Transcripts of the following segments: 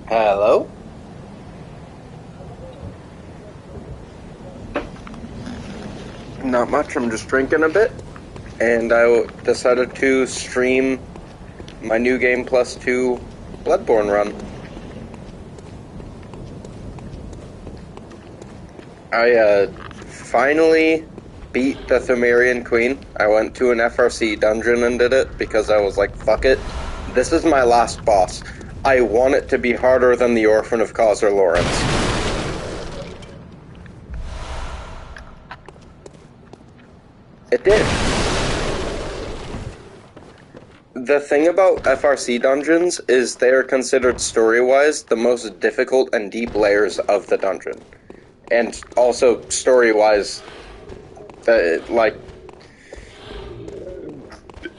Hello? Not much, I'm just drinking a bit, and I decided to stream my new Ng+2 Bloodborne run. I finally beat the Thumerian Queen. I went to an FRC dungeon and did it because I was like, fuck it. This is my last boss. I want it to be harder than the Orphan of Causer Lawrence. It did. The thing about FRC dungeons is they are considered story-wise the most difficult and deep layers of the dungeon. And also story-wise,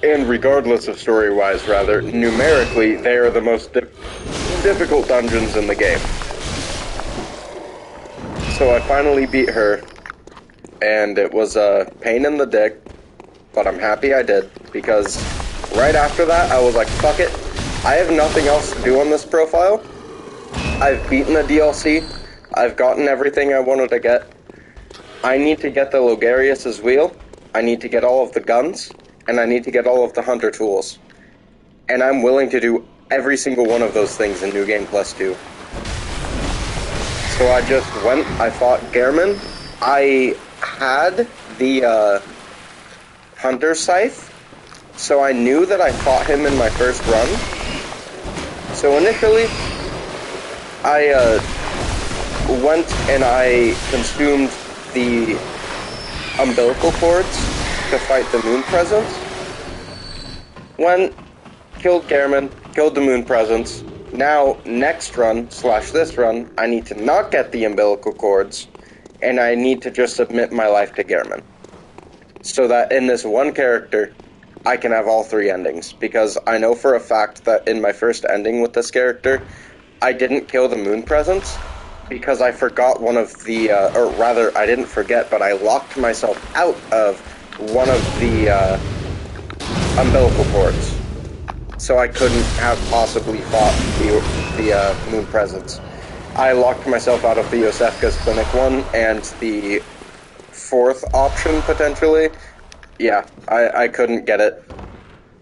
and regardless of story-wise, rather, numerically, they are the most difficult dungeons in the game. So I finally beat her, and it was a pain in the dick, but I'm happy I did, because right after that, I was like, fuck it, I have nothing else to do on this profile. I've beaten the DLC, I've gotten everything I wanted to get. I need to get the Logarius's wheel, I need to get all of the guns, and I need to get all of the hunter tools. And I'm willing to do every single one of those things in New Ng+2. So I just went, I fought Gehrman. I had the hunter scythe, so I knew that I fought him in my first run. So initially, I went and I consumed the umbilical cords to fight the moon presence. Went, killed Gehrman, killed the moon presence. Now, next run, / this run, I need to not get the umbilical cords, and I need to just submit my life to Gehrman. So that in this one character, I can have all three endings, because I know for a fact that in my first ending with this character, I didn't kill the moon presence, because I forgot one of the, or rather, I didn't forget, but I locked myself out of one of the umbilical cords. So I couldn't have possibly fought the moon presence. I locked myself out of the Yosefka's Clinic one, and the fourth option, potentially. Yeah, I couldn't get it.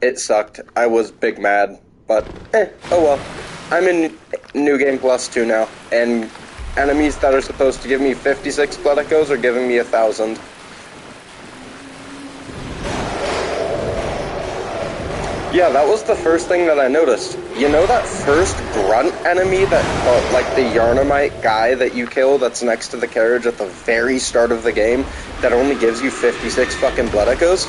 It sucked. I was big mad, but oh well. I'm in New Ng+2 now, and enemies that are supposed to give me 56 blood echoes are giving me 1,000. Yeah, that was the first thing that I noticed. You know that first grunt enemy that, like the Yarnamite guy that you kill that's next to the carriage at the very start of the game that only gives you 56 fucking blood echoes?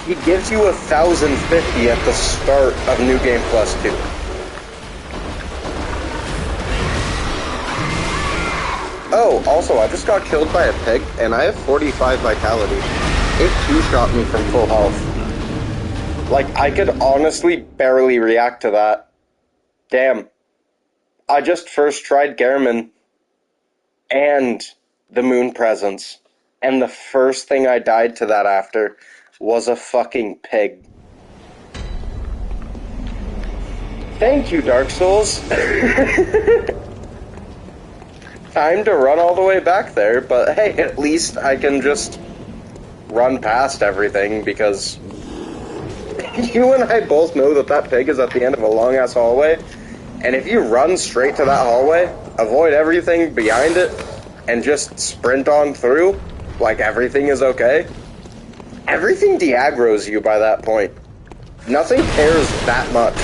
He gives you 1,050 at the start of New Ng+2. Oh, also, I just got killed by a pig, and I have 45 vitality. It two-shot me from full health. Like, I could honestly barely react to that. Damn. I just first tried Gehrman and the moon presence, and the first thing I died to that after was a fucking pig. Thank you, Dark Souls. Time to run all the way back there, but hey, at least I can just run past everything, because you and I both know that that pig is at the end of a long-ass hallway, and if you run straight to that hallway, avoid everything behind it, and just sprint on through, like everything is okay, everything de-aggroes you by that point. Nothing cares that much.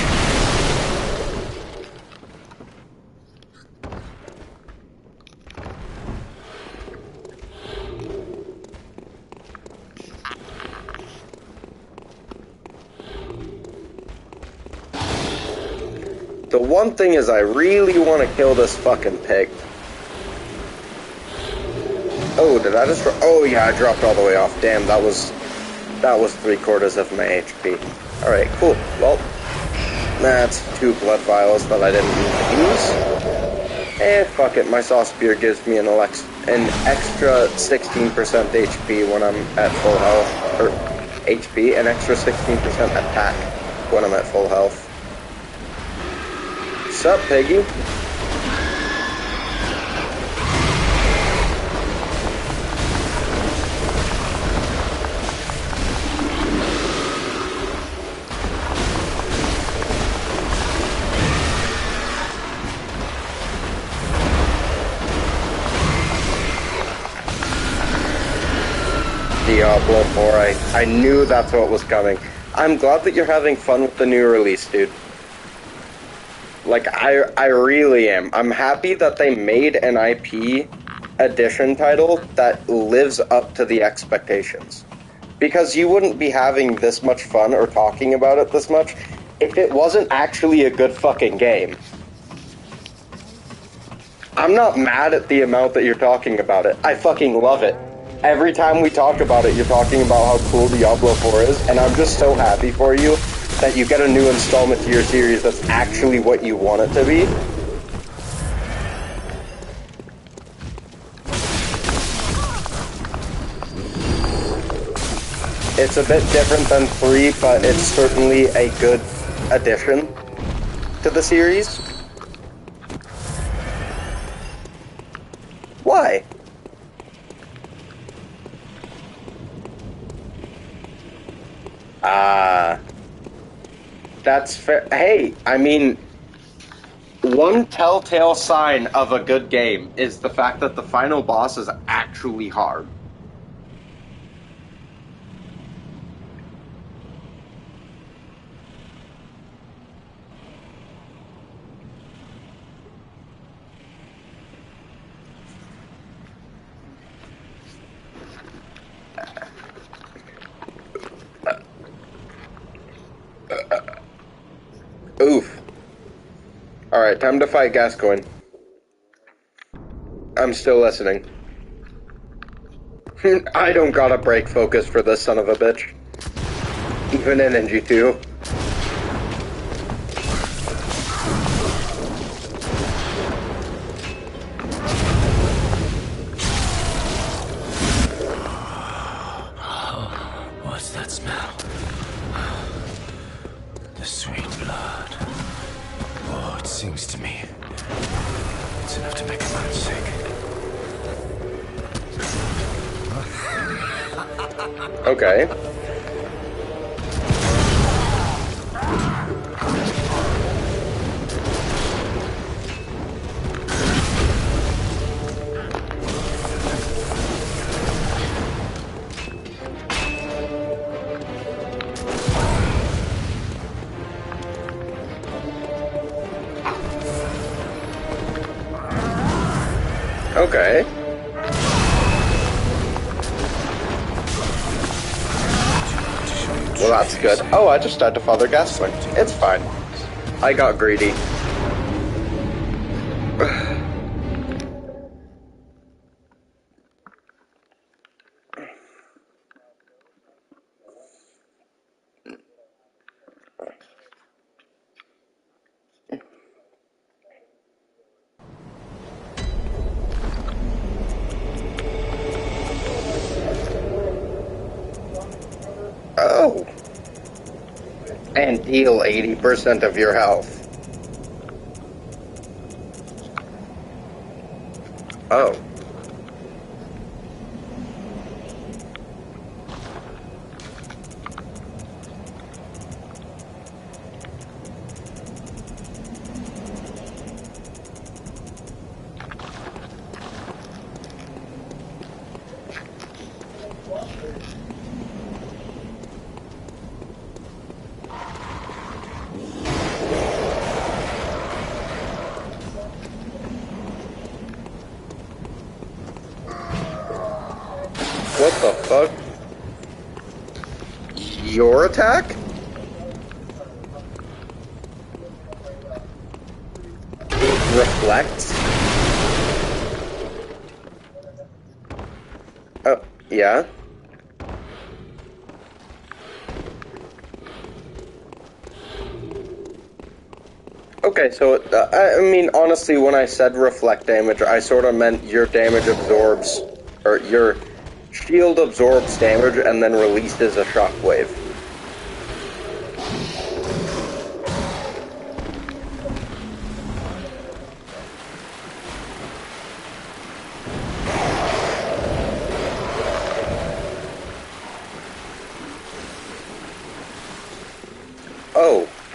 The one thing is I really want to kill this fucking pig. Oh, did I just oh yeah, I dropped all the way off. Damn, that was 3/4 of my HP. Alright, cool. Well, that's 2 blood vials that I didn't use. Fuck it, my sauce beer gives me an extra 16% HP when I'm at full health. Or an extra 16% attack when I'm at full health. Sup, Piggy? Diablo 4, I knew that's what was coming. I'm glad that you're having fun with the new release, dude. Like, I really am. I'm happy that they made an IP edition title that lives up to the expectations. Because you wouldn't be having this much fun or talking about it this much if it wasn't actually a good fucking game. I'm not mad at the amount that you're talking about it. I fucking love it. Every time we talk about it, you're talking about how cool Diablo 4 is, and I'm just so happy for you that you get a new installment to your series that's actually what you want it to be. It's a bit different than 3, but it's certainly a good addition to the series. Why? That's fair. Hey, I mean, one telltale sign of a good game is the fact that the final boss is actually hard. Oof. Alright, time to fight Gascoigne. I'm still listening. I don't gotta break focus for this son of a bitch. Even in Ng+2. What's that smell? The sweet blood. Oh, it sings to me. It's enough to make a man sick. Okay. Okay. Well, that's good. Oh, I just died to Father Gascoigne. It's fine. I got greedy. Oh. And heal 80% of your health. Oh. What the fuck? Your attack? Reflects? Oh, yeah? Okay, so, I mean, honestly, when I said reflect damage, I sort of meant your damage absorbs, or your shield absorbs damage and then releases a shockwave.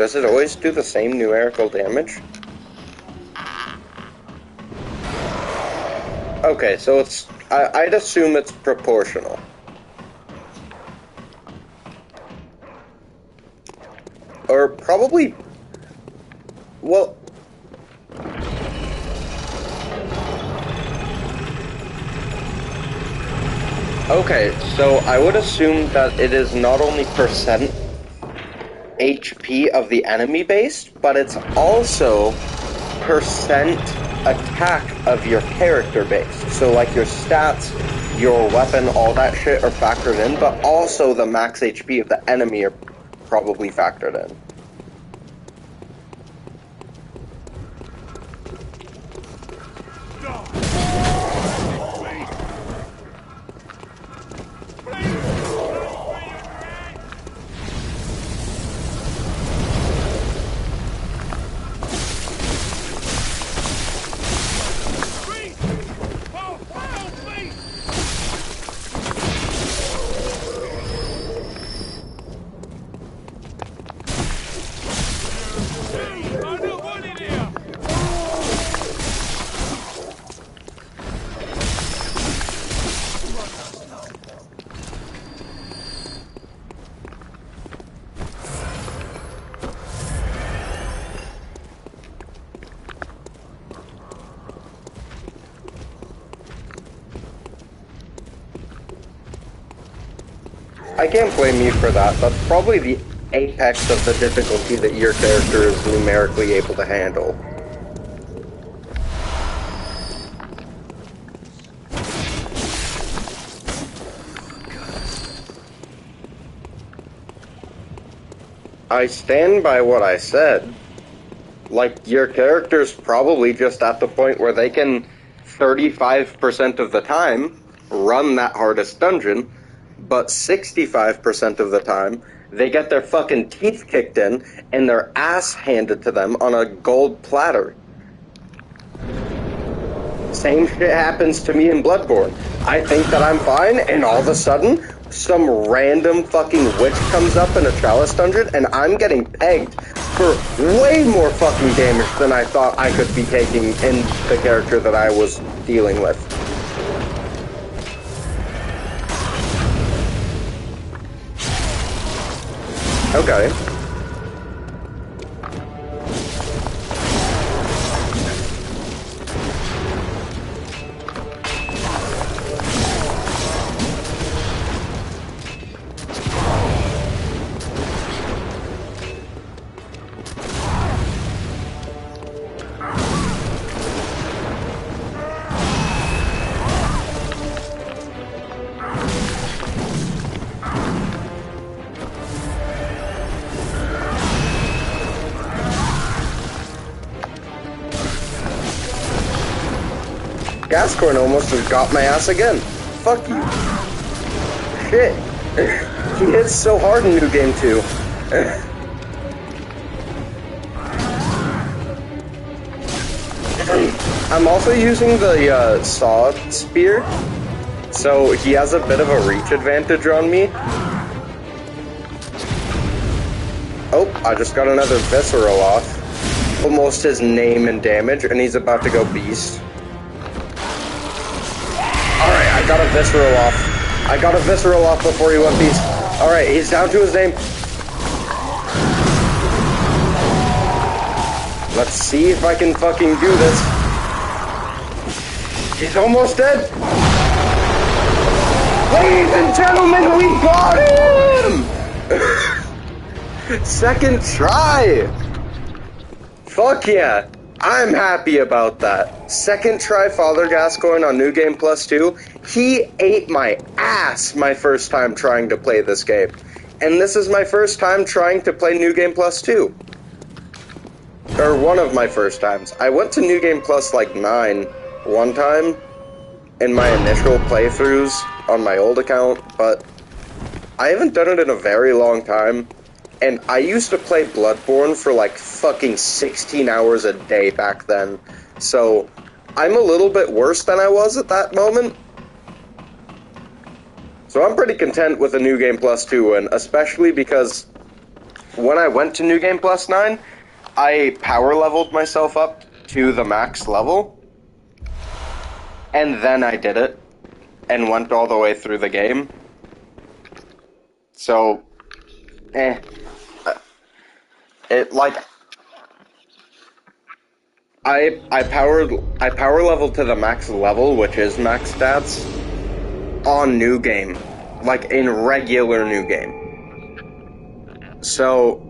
Does it always do the same numerical damage? Okay, so it's... I'd assume it's proportional. Or probably... Well... Okay, so I would assume that it is not only percent HP of the enemy based, but it's also percent attack of your character based. So like your stats, your weapon, all that shit are factored in, but also the max HP of the enemy are probably factored in. I can't blame you for that. That's probably the apex of the difficulty that your character is numerically able to handle. I stand by what I said. Like, your character's probably just at the point where they can 35% of the time run that hardest dungeon, but 65% of the time, they get their fucking teeth kicked in and their ass handed to them on a gold platter. Same shit happens to me in Bloodborne. I think that I'm fine, and all of a sudden, some random fucking witch comes up in a chalice dungeon, and I'm getting pegged for way more fucking damage than I thought I could be taking in the character that I was dealing with. Okay. Gascoigne almost just got my ass again. Fuck you. Shit. He hits so hard in New Game 2. I'm also using the saw spear, so he has a bit of a reach advantage on me. Oh, I just got another visceral off. Almost his name and damage, and he's about to go beast. Alright, I got a visceral off. I got a visceral off before he went beast. Alright, he's down to his name. Let's see if I can fucking do this. He's almost dead. Ladies and gentlemen, we got him! Second try! Fuck yeah. I'm happy about that. Second try Father Gascoigne on New Game Plus 2. He ate my ass my first time trying to play this game. And this is my first time trying to play New Game Plus 2. Or one of my first times. I went to New Game Plus like 9 one time in my initial playthroughs on my old account, but I haven't done it in a very long time. And I used to play Bloodborne for like fucking 16 hours a day back then. So I'm a little bit worse than I was at that moment. So I'm pretty content with a New Game Plus 2 win, especially because when I went to New Game Plus 9, I power leveled myself up to the max level, and then I did it, and went all the way through the game. So, it, like, I power leveled to the max level, which is max stats, on New Game, like in regular New Game. So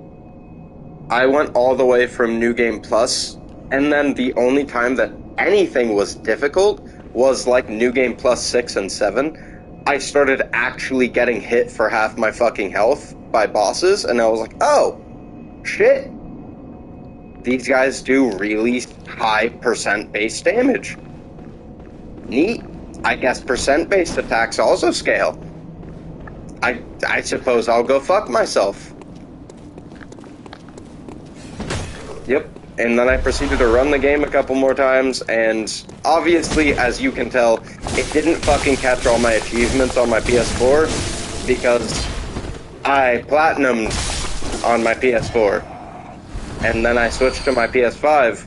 I went all the way from New Game Plus, and then the only time that anything was difficult was like New Game Plus 6 and 7. I started actually getting hit for half my fucking health by bosses, and I was like, oh, shit. These guys do really high percent-based damage. Neat. I guess percent-based attacks also scale. I suppose I'll go fuck myself. Yep. And then I proceeded to run the game a couple more times, and obviously, as you can tell, it didn't fucking catch all my achievements on my PS4, because I platinumed on my PS4. And then I switched to my PS5,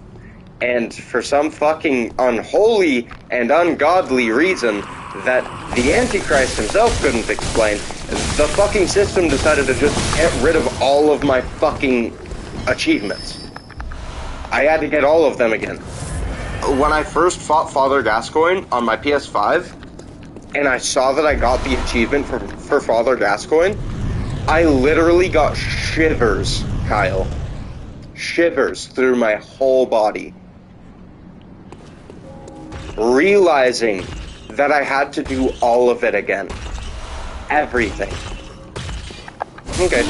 and for some fucking unholy and ungodly reason that the Antichrist himself couldn't explain, the fucking system decided to just get rid of all of my fucking achievements. I had to get all of them again. When I first fought Father Gascoigne on my PS5, and I saw that I got the achievement for Father Gascoigne, I literally got shivers, Kyle. Shivers through my whole body. Realizing that I had to do all of it again. Everything. Okay.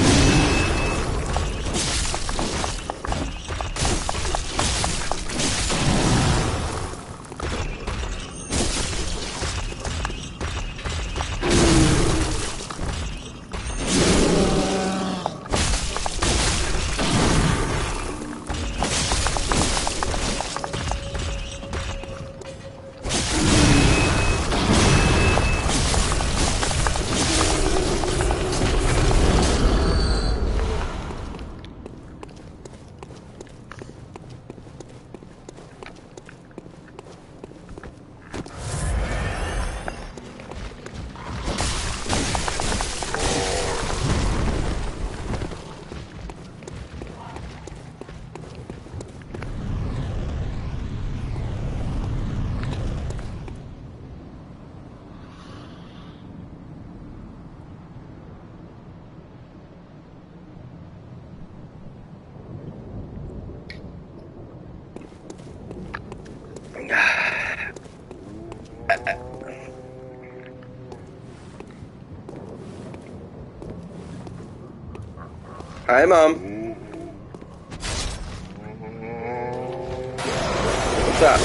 Hi, Mom. What's up?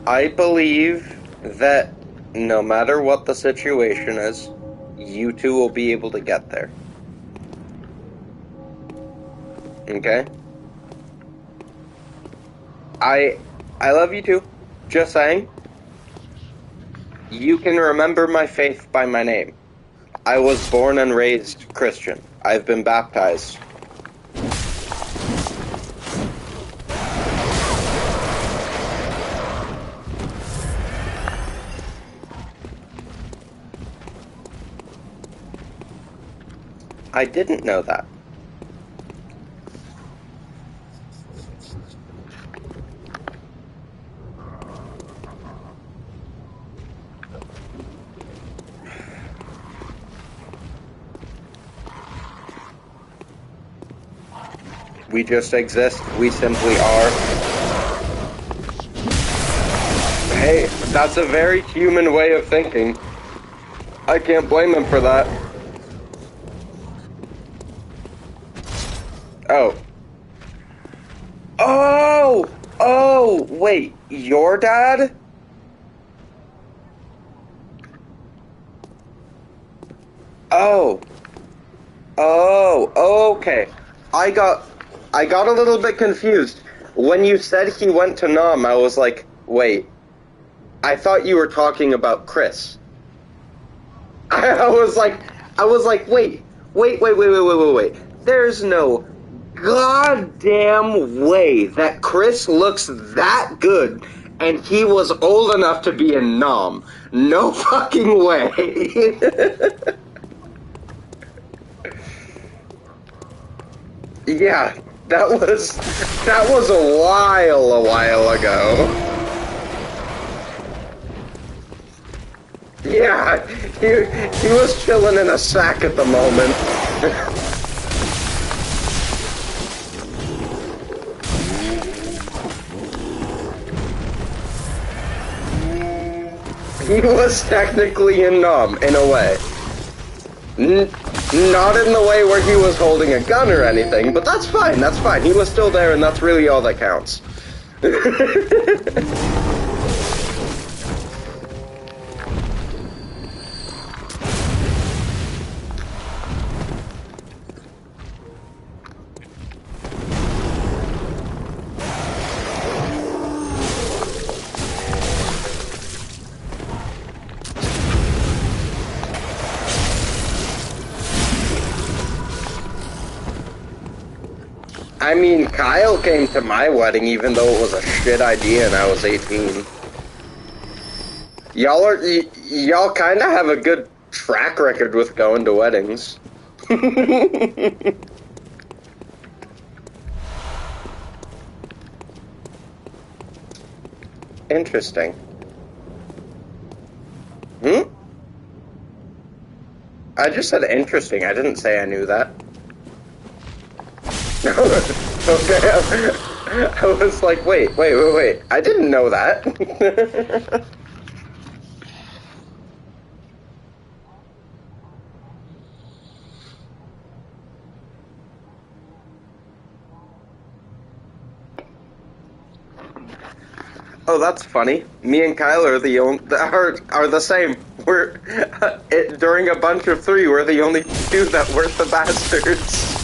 I believe that no matter what the situation is, you two will be able to get there. Okay? I love you too. Just saying. You can remember my faith by my name. I was born and raised Christian. I've been baptized. I didn't know that. We just exist. We simply are. Hey, that's a very human way of thinking. I can't blame them for that. Oh. Oh! Oh! Wait, your dad? Oh. Oh, okay. I got a little bit confused. When you said he went to Nam, I was like, wait. I thought you were talking about Chris. I was like, wait. There's no goddamn way that Chris looks that good and he was old enough to be in Nam. No fucking way. Yeah, that was a while ago. Yeah, he was chilling in a sack at the moment. He was technically in Nom, in a way. Not in the way where he was holding a gun or anything, but that's fine, that's fine. He was still there, and that's really all that counts. I mean, Kyle came to my wedding even though it was a shit idea and I was 18. Y'all kind of have a good track record with going to weddings. Interesting. I just said interesting. I didn't say I knew that. Okay, I was like, wait. I didn't know that. Oh, that's funny. Me and Kyle are the only are the same. We're during a bunch of three. We're the only two that weren't the bastards.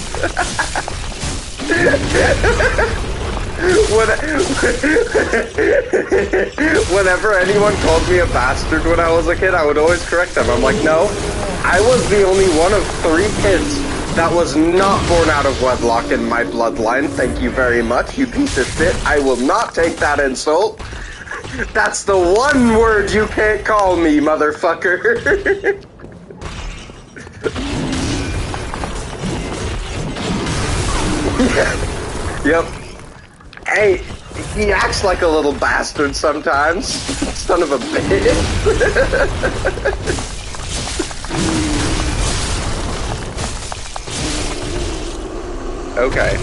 Whenever anyone called me a bastard when I was a kid, I would always correct them. I'm like, no, I was the only one of three kids that was not born out of wedlock in my bloodline. Thank you very much, you piece of shit. I will not take that insult. That's the one word you can't call me, motherfucker. Yep. Hey, he acts like a little bastard sometimes. Son of a bitch. Okay.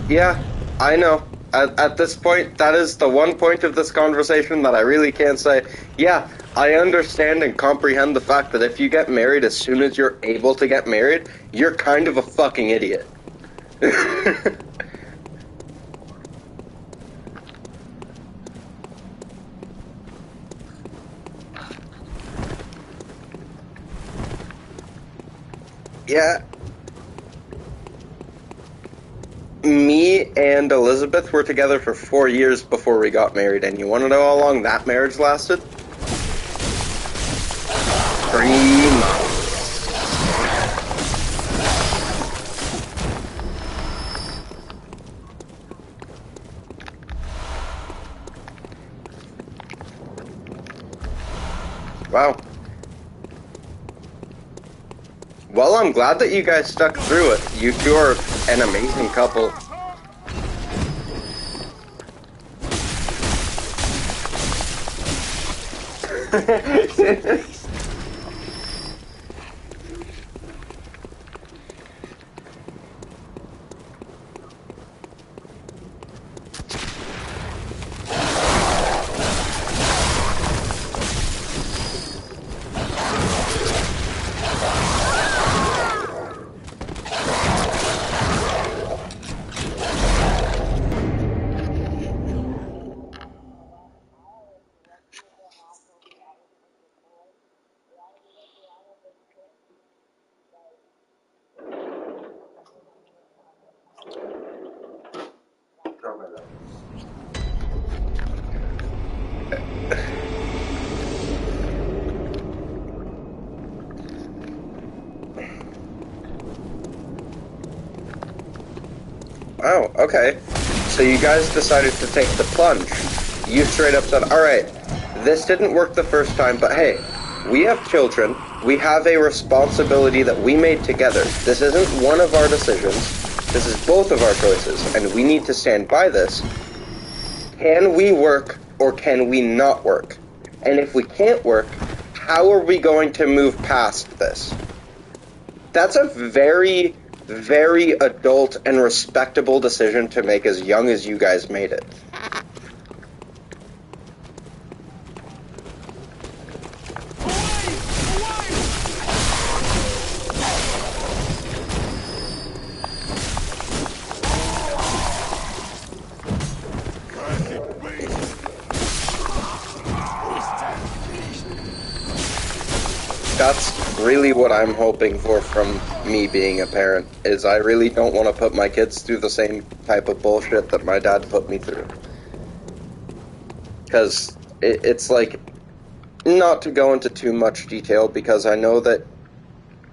Yeah, I know. At this point, that is the one point of this conversation that I really can't say, yeah, I understand and comprehend the fact that if you get married as soon as you're able to get married, you're kind of a fucking idiot. Yeah. Me and Elizabeth were together for 4 years before we got married, and you want to know how long that marriage lasted? 3 months. Wow. Well, I'm glad that you guys stuck through it. You two are an amazing couple. Wow, okay. So you guys decided to take the plunge. You straight up said, alright, this didn't work the first time, but hey, we have children. We have a responsibility that we made together. This isn't one of our decisions. This is both of our choices, and we need to stand by this. Can we work or can we not work? And if we can't work, how are we going to move past this? That's a very, very adult and respectable decision to make as young as you guys made it. That's really what I'm hoping for from me being a parent, is I really don't want to put my kids through the same type of bullshit that my dad put me through. Because it's like, not to go into too much detail, because I know that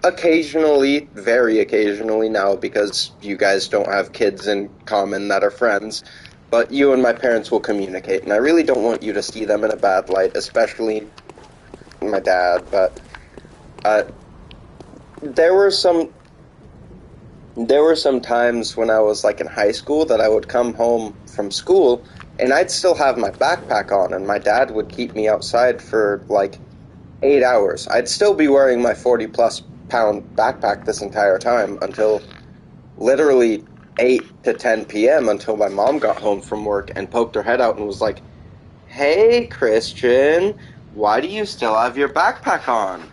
occasionally, very occasionally now, because you guys don't have kids in common that are friends, but you and my parents will communicate, and I really don't want you to see them in a bad light, especially my dad, but there were some times when I was like in high school that I would come home from school and I'd still have my backpack on, and my dad would keep me outside for like 8 hours. I'd still be wearing my 40+ pound backpack this entire time until literally 8 to 10 p.m. until my mom got home from work and poked her head out and was like, "Hey, Christian, why do you still have your backpack on?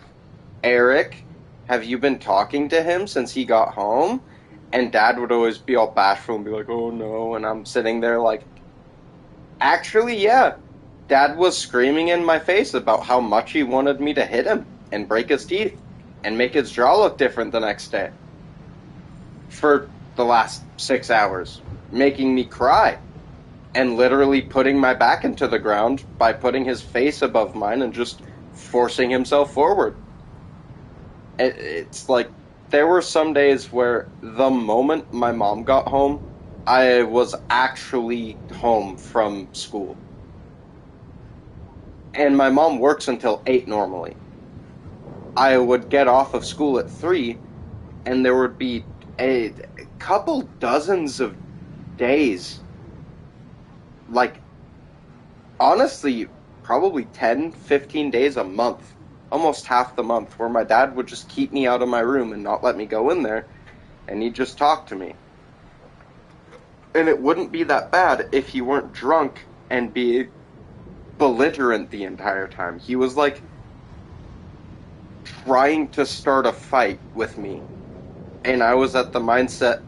Eric, have you been talking to him since he got home?" And Dad would always be all bashful and be like, "Oh no," and I'm sitting there like, actually, yeah. Dad was screaming in my face about how much he wanted me to hit him and break his teeth and make his jaw look different the next day. For the last 6 hours, making me cry. And literally putting my back into the ground by putting his face above mine and just forcing himself forward. It's like, there were some days where the moment my mom got home, I was actually home from school. And my mom works until 8 normally. I would get off of school at 3, and there would be a couple dozens of days, like, honestly, probably 10, 15 days a month, almost half the month, where my dad would just keep me out of my room and not let me go in there, and he'd just talk to me. And it wouldn't be that bad if you weren't drunk and be belligerent the entire time. He was like trying to start a fight with me, and I was at the mindset,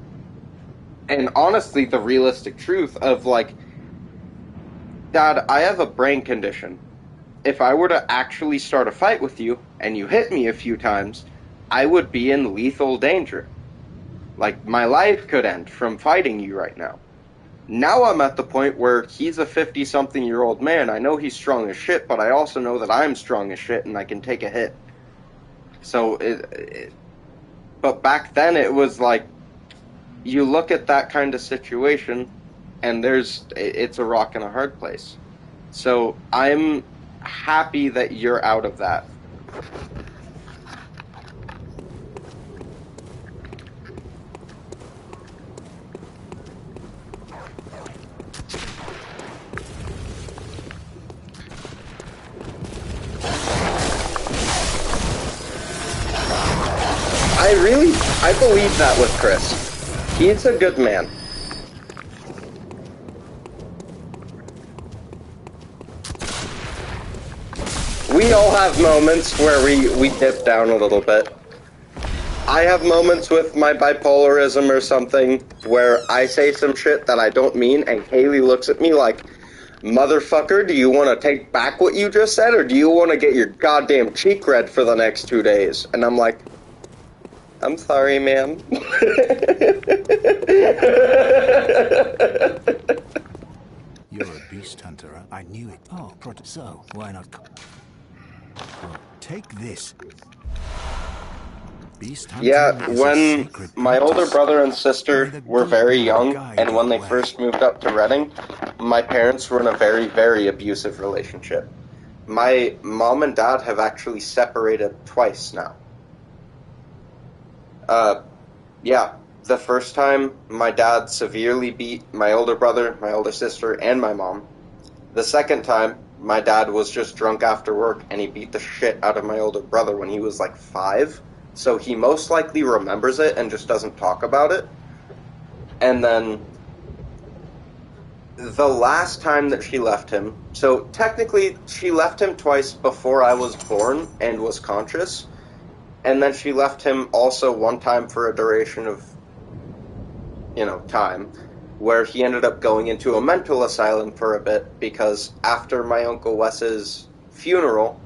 and honestly the realistic truth of like, Dad, I have a brain condition. If I were to actually start a fight with you, and you hit me a few times, I would be in lethal danger. Like, my life could end from fighting you right now. Now I'm at the point where he's a 50-something-year-old man. I know he's strong as shit, but I also know that I'm strong as shit and I can take a hit. So, but back then it was like, you look at that kind of situation, and it's a rock and a hard place. So I'm happy that you're out of that. I believe that with Chris. He's a good man. We all have moments where we dip down a little bit. I have moments with my bipolarism or something where I say some shit that I don't mean, and Kaylee looks at me like, "Motherfucker, do you want to take back what you just said, or do you want to get your goddamn cheek red for the next 2 days?" And I'm like, "I'm sorry, ma'am." You're a beast hunter. I knew it. Oh, so why not? Well, take this. Yeah, when my older brother and sister were very young, and when they first moved up to Reading, my parents were in a very, very abusive relationship. My mom and dad have actually separated twice now. Yeah, the first time my dad severely beat my older brother, my older sister, and my mom. The second time, my dad was just drunk after work and he beat the shit out of my older brother when he was like 5. So he most likely remembers it and just doesn't talk about it. And then the last time that she left him, so technically she left him twice before I was born and was conscious. And then she left him also one time for a duration of, time, where he ended up going into a mental asylum for a bit because after my Uncle Wes's funeral,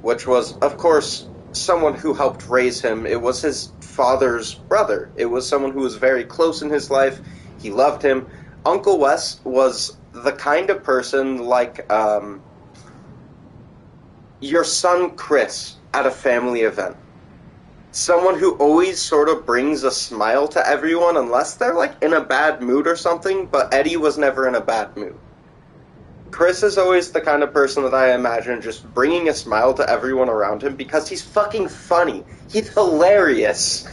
which was, of course, someone who helped raise him, it was his father's brother. It was someone who was very close in his life. He loved him. Uncle Wes was the kind of person like your son Chris at a family event. Someone who always sort of brings a smile to everyone unless they're like in a bad mood or something, but Eddie was never in a bad mood. Chris is always the kind of person that I imagine just bringing a smile to everyone around him because he's fucking funny. He's hilarious.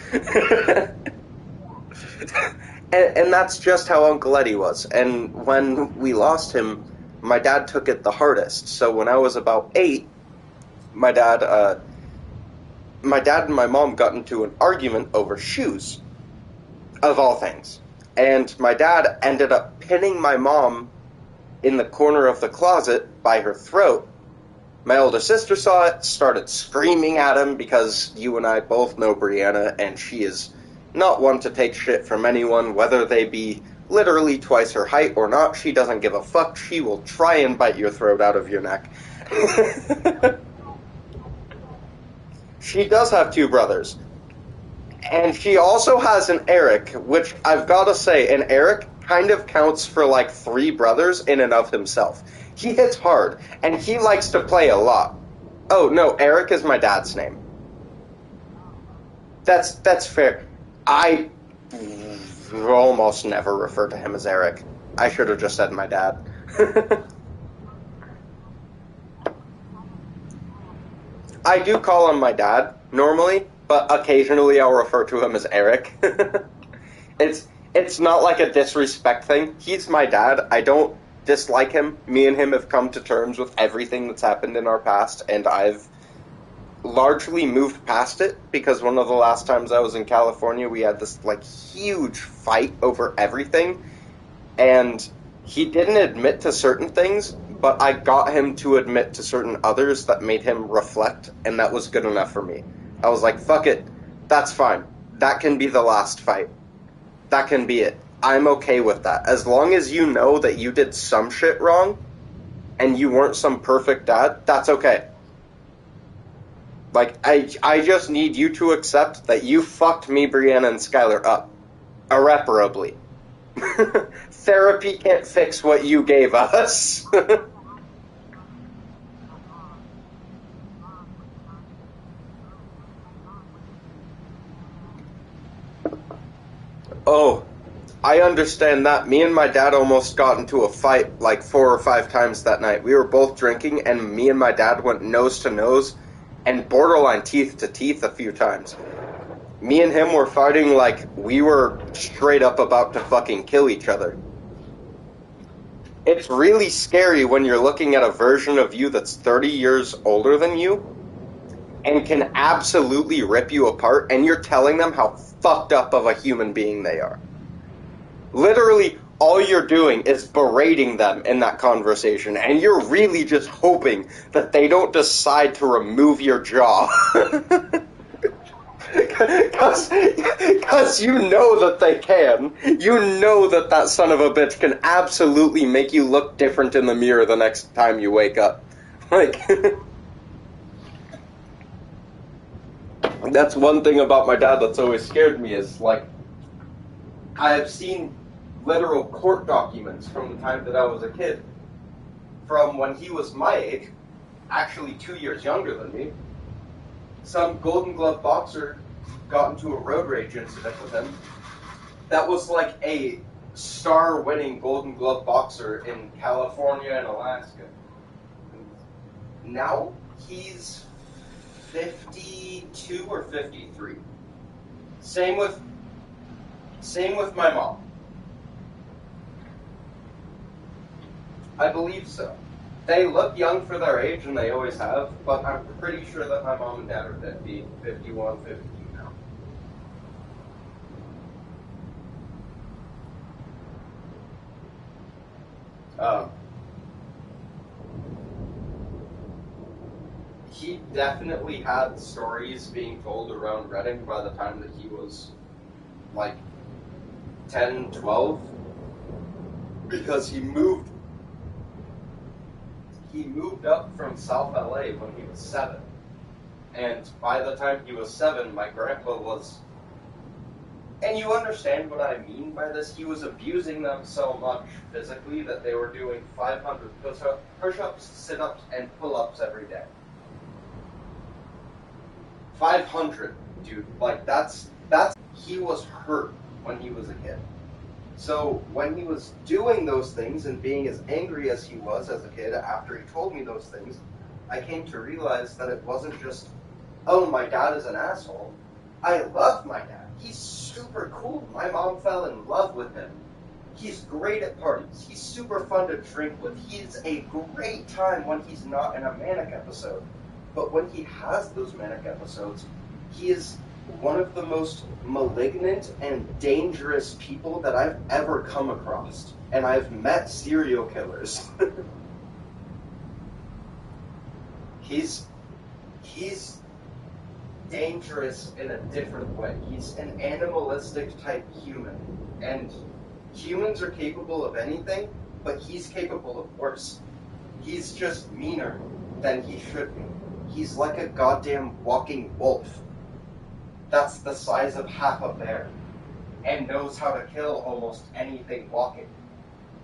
and that's just how Uncle Eddie was. And when we lost him, my dad took it the hardest. So when I was about 8, my dad and my mom got into an argument over shoes, of all things. And my dad ended up pinning my mom in the corner of the closet by her throat. My older sister saw it, started screaming at him because you and I both know Brianna, and she is not one to take shit from anyone, whether they be literally twice her height or not. She doesn't give a fuck. She will try and bite your throat out of your neck. She does have 2 brothers. And she also has an Eric, which I've got to say, an Eric kind of counts for like 3 brothers in and of himself. He hits hard, and he likes to play a lot. Oh, no, Eric is my dad's name. That's fair. I almost never refer to him as Eric. I should have just said my dad. I do call him my dad, normally, but occasionally I'll refer to him as Eric. It's not like a disrespect thing. He's my dad. I don't dislike him. Me and him have come to terms with everything that's happened in our past, and I've largely moved past it, because one of the last times I was in California, we had this, huge fight over everything, and he didn't admit to certain things, but I got him to admit to certain others that made him reflect, and that was good enough for me. I was like, fuck it, that's fine. That can be the last fight. That can be it. I'm okay with that. As long as you know that you did some shit wrong, and you weren't some perfect dad, that's okay. I just need you to accept that you fucked me, Brianna, and Skylar up. Irreparably. Therapy can't fix what you gave us. Oh, I understand that. Me and my dad almost got into a fight 4 or 5 times that night. We were both drinking, and me and my dad went nose to nose and borderline teeth to teeth a few times. Me and him were fighting like we were straight up about to fucking kill each other. It's really scary when you're looking at a version of you that's 30 years older than you and can absolutely rip you apart, and you're telling them how fucked up of a human being they are. Literally, all you're doing is berating them in that conversation, and you're really just hoping that they don't decide to remove your jaw. Because you know that they can. You know that son of a bitch can absolutely make you look different in the mirror the next time you wake up. That's one thing about my dad that's always scared me, is I have seen literal court documents from the time that I was a kid, from when he was my age, actually 2 years younger than me. Some Golden Glove boxer got into a road rage incident with him. That was like a star-winning Golden Glove boxer in California and Alaska. Now he's 52 or 53. Same with my mom. I believe so. They look young for their age, and they always have, but I'm pretty sure that my mom and dad are 50, 51, 52 now. He definitely had stories being told around Reading by the time that he was like 10, 12, because he moved up from South LA when he was 7. And by the time he was 7, my grandpa was, and you understand what I mean by this, he was abusing them so much physically that they were doing 500 push-ups, sit-ups, and pull-ups every day. 500, dude. Like, that's, he was hurt when he was a kid. So when he was doing those things and being as angry as he was as a kid after he told me those things, I came to realize that it wasn't just, oh, my dad is an asshole. I love my dad. He's super cool. My mom fell in love with him. He's great at parties. He's super fun to drink with. He's a great time when he's not in a manic episode. But when he has those manic episodes, he is one of the most malignant and dangerous people that I've ever come across. And I've met serial killers. He's dangerous in a different way. He's an animalistic type human. And humans are capable of anything, but he's capable of worse. He's just meaner than he should be. He's like a goddamn walking wolf. That's the size of half a bear. And knows how to kill almost anything walking.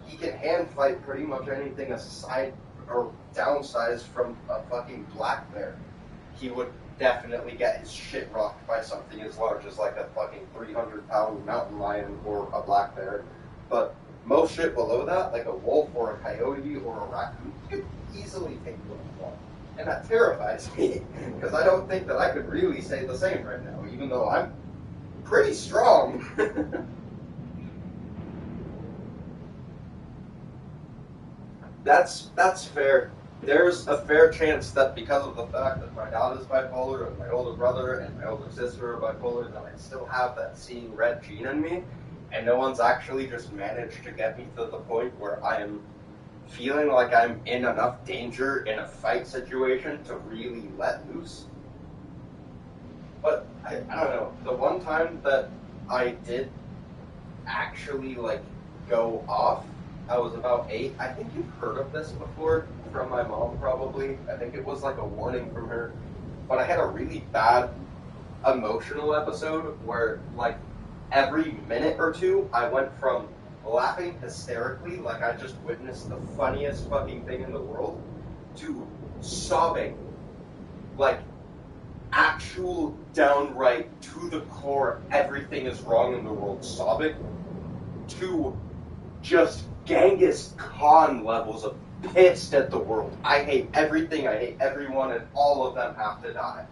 He can hand fight pretty much anything aside or downsized from a fucking black bear. He would definitely get his shit rocked by something as large as like a fucking 300-pound mountain lion or a black bear. But most shit below that, like a wolf or a coyote or a raccoon, could easily take one. And that terrifies me, because I don't think that I could really say the same right now, even though I'm pretty strong. That's fair. There's a fair chance that because of the fact that my dad is bipolar and my older brother and my older sister are bipolar, that I still have that seeing red gene in me, and no one's actually just managed to get me to the point where I am feeling like I'm in enough danger in a fight situation to really let loose. But I don't know, the one time that I did actually like go off, I was about 8. I think you've heard of this before from my mom probably. I think it was like a warning from her. But I had a really bad emotional episode where like every minute or two I went from laughing hysterically like I just witnessed the funniest fucking thing in the world to sobbing like actual downright to the core everything is wrong in the world sobbing to just Genghis Khan levels of pissed at the world. I hate everything, I hate everyone, and all of them have to die.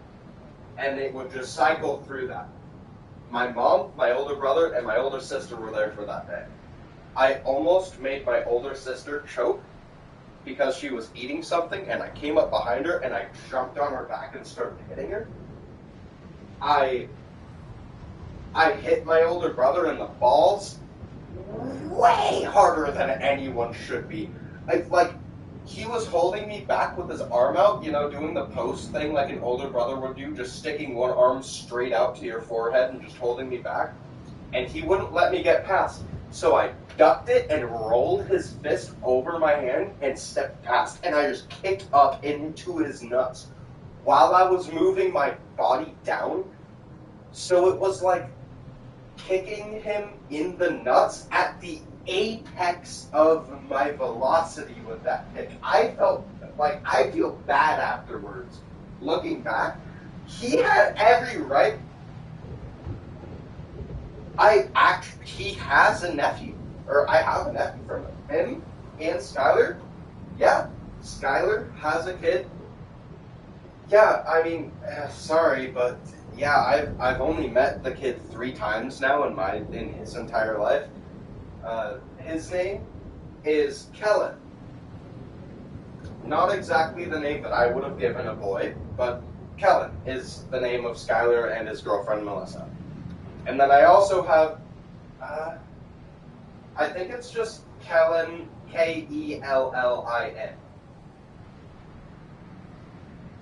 And it would just cycle through that. My mom, my older brother, and my older sister were there for that day. I almost made my older sister choke because she was eating something, and I came up behind her, and I jumped on her back and started hitting her. I hit my older brother in the balls way harder than anyone should be. Like, he was holding me back with his arm out, you know, doing the post thing like an older brother would do, just sticking one arm straight out to your forehead and just holding me back. And he wouldn't let me get past. So I ducked it and rolled his fist over my hand and stepped past. And I just kicked up into his nuts while I was moving my body down. So it was like kicking him in the nuts at the apex of my velocity with that kick. I feel bad afterwards. Looking back, he had every right He has a nephew, or I have a nephew from him and Skylar. Yeah, Skylar has a kid. Yeah, I mean, sorry, but yeah, I've only met the kid 3 times now in his entire life. His name is Kellen. Not exactly the name that I would have given a boy, but Kellen is the name of Skylar and his girlfriend Melissa. And then I also have, I think it's just Kellen, Kellin.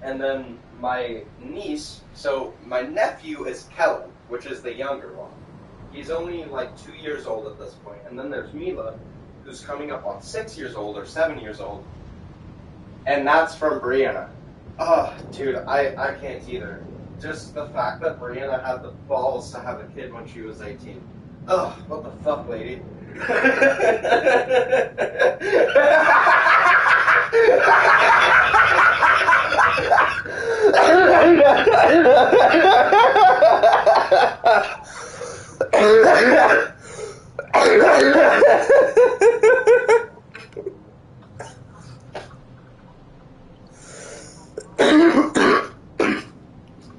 And then my niece, so my nephew is Kellen, which is the younger one. He's only like 2 years old at this point. And then there's Mila, who's coming up on 6 years old or 7 years old. And that's from Brianna. Oh, dude, I can't either. Just the fact that Brianna had the balls to have a kid when she was 18. Ugh, what the fuck, lady?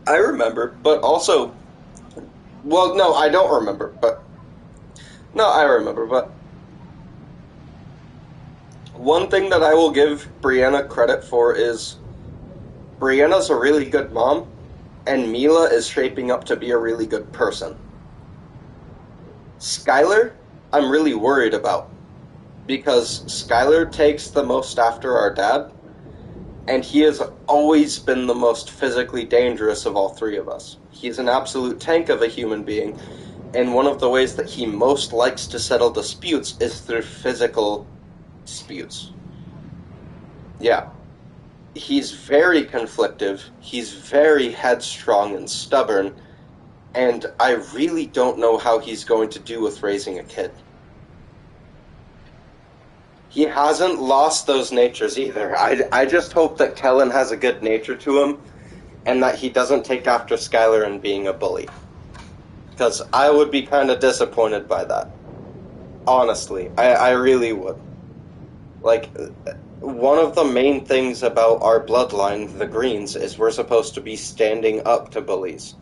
I remember, but also, well, no, I don't remember, but, no, I remember, but, one thing that I will give Brianna credit for is, Brianna's a really good mom, and Mila is shaping up to be a really good person. Skylar, I'm really worried about, because Skylar takes the most after our dad, and he has always been the most physically dangerous of all 3 of us. He's an absolute tank of a human being, and one of the ways that he most likes to settle disputes is through physical disputes. Yeah. He's very conflictive, he's very headstrong and stubborn, and I really don't know how he's going to do with raising a kid. He hasn't lost those natures either. I just hope that Kellen has a good nature to him, and that he doesn't take after Skylar in being a bully. Because I would be kind of disappointed by that. Honestly, I really would. Like, one of the main things about our bloodline, the Greens, is we're supposed to be standing up to bullies.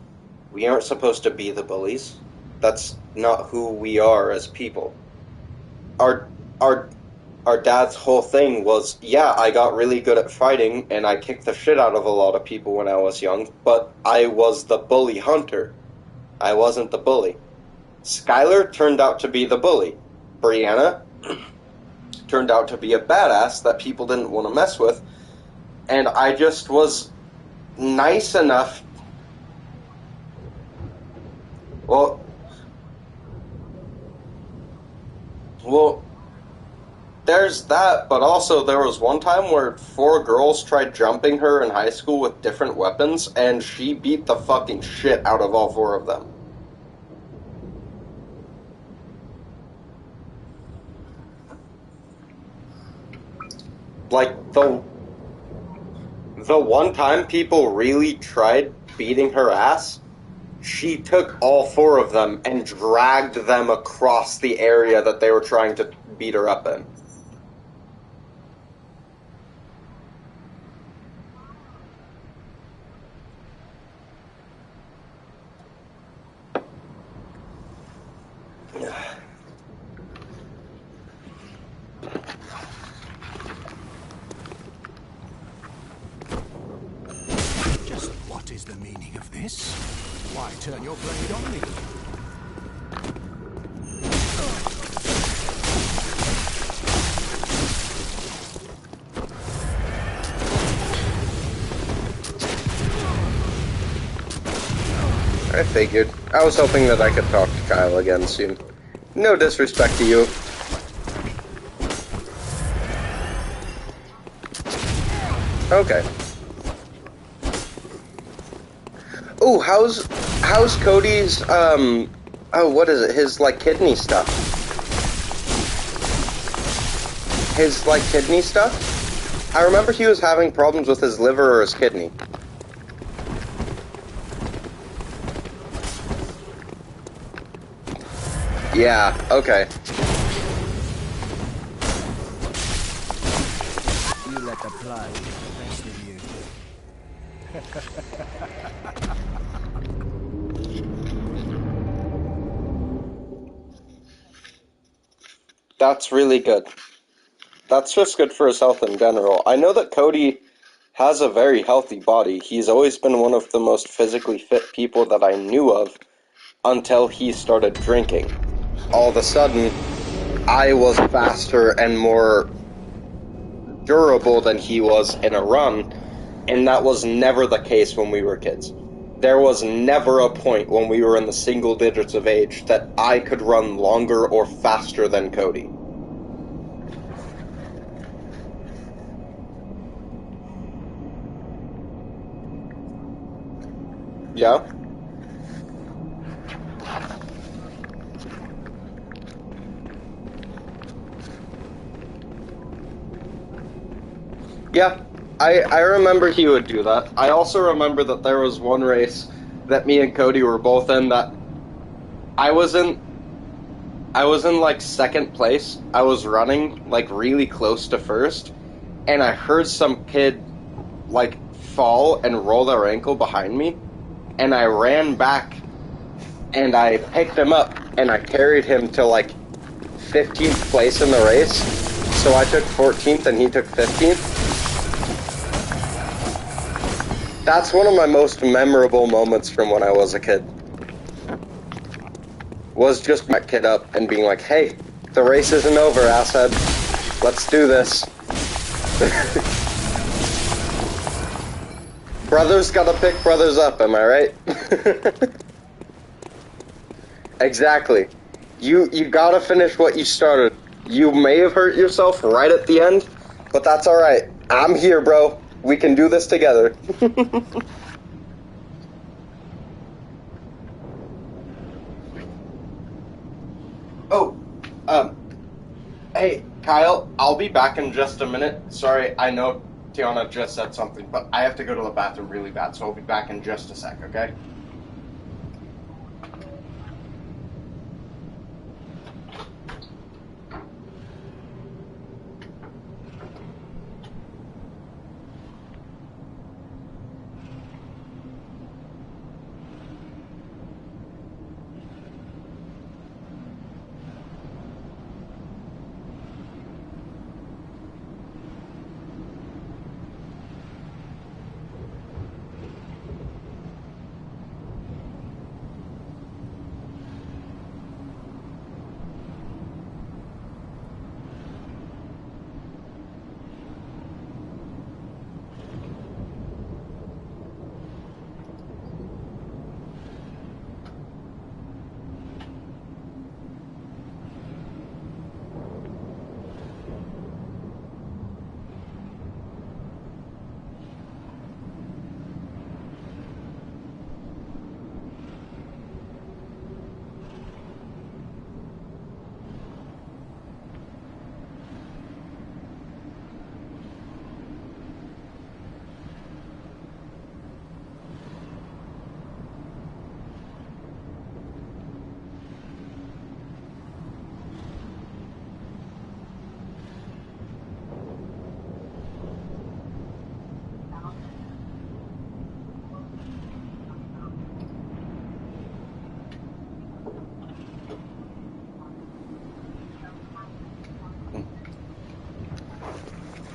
We aren't supposed to be the bullies. That's not who we are as people. Our dad's whole thing was, yeah, I got really good at fighting, and I kicked the shit out of a lot of people when I was young, but I was the bully hunter. I wasn't the bully. Skylar turned out to be the bully. Brianna turned out to be a badass that people didn't want to mess with, and I just was nice enough. Well, there's that, but also there was one time where 4 girls tried jumping her in high school with different weapons, and she beat the fucking shit out of all 4 of them. Like, the one time people really tried beating her ass, she took all 4 of them and dragged them across the area that they were trying to beat her up in. Just what is the meaning of this? Why turn your blade on me? I figured. I was hoping that I could talk to Kyle again soon. No disrespect to you. Okay. Oh, how's Cody's, oh, what is it? His, like, kidney stuff. His, like, kidney stuff? I remember he was having problems with his liver or his kidney. Yeah, okay. You let the blood rest in you. That's really good. That's just good for his health in general. I know that Cody has a very healthy body. He's always been one of the most physically fit people that I knew of until he started drinking. All of a sudden, I was faster and more durable than he was in a run, and that was never the case when we were kids. There was never a point when we were in the single digits of age that I could run longer or faster than Cody. Yeah? Yeah, I remember he would do that. I also remember that there was one race that me and Cody were both in that I was in like second place. I was running like really close to first, and I heard some kid like fall and roll their ankle behind me, and I ran back and I picked him up and I carried him to like 15th place in the race. So I took 14th and he took 15th. That's one of my most memorable moments from when I was a kid. Was just that kid up and being like, hey, the race isn't over, asshead. Let's do this. Brothers gotta pick brothers up, am I right? Exactly. You gotta finish what you started. You may have hurt yourself right at the end, but that's alright. I'm here, bro. We can do this together. Oh, hey, Kyle, I'll be back in just a minute. Sorry, I know Tiana just said something, but I have to go to the bathroom really bad, so I'll be back in just a sec, okay?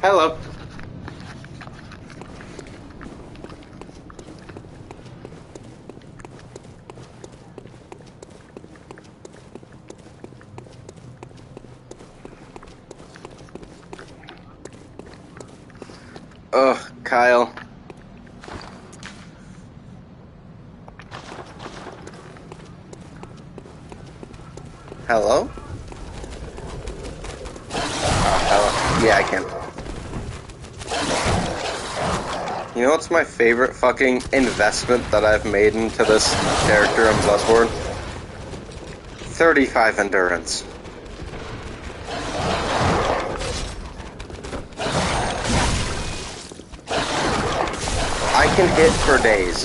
Hello. Ugh, Kyle. Hello? Hello. Yeah, I can. You know what's my favorite fucking investment that I've made into this character in Bloodborne? 35 endurance. I can hit for days.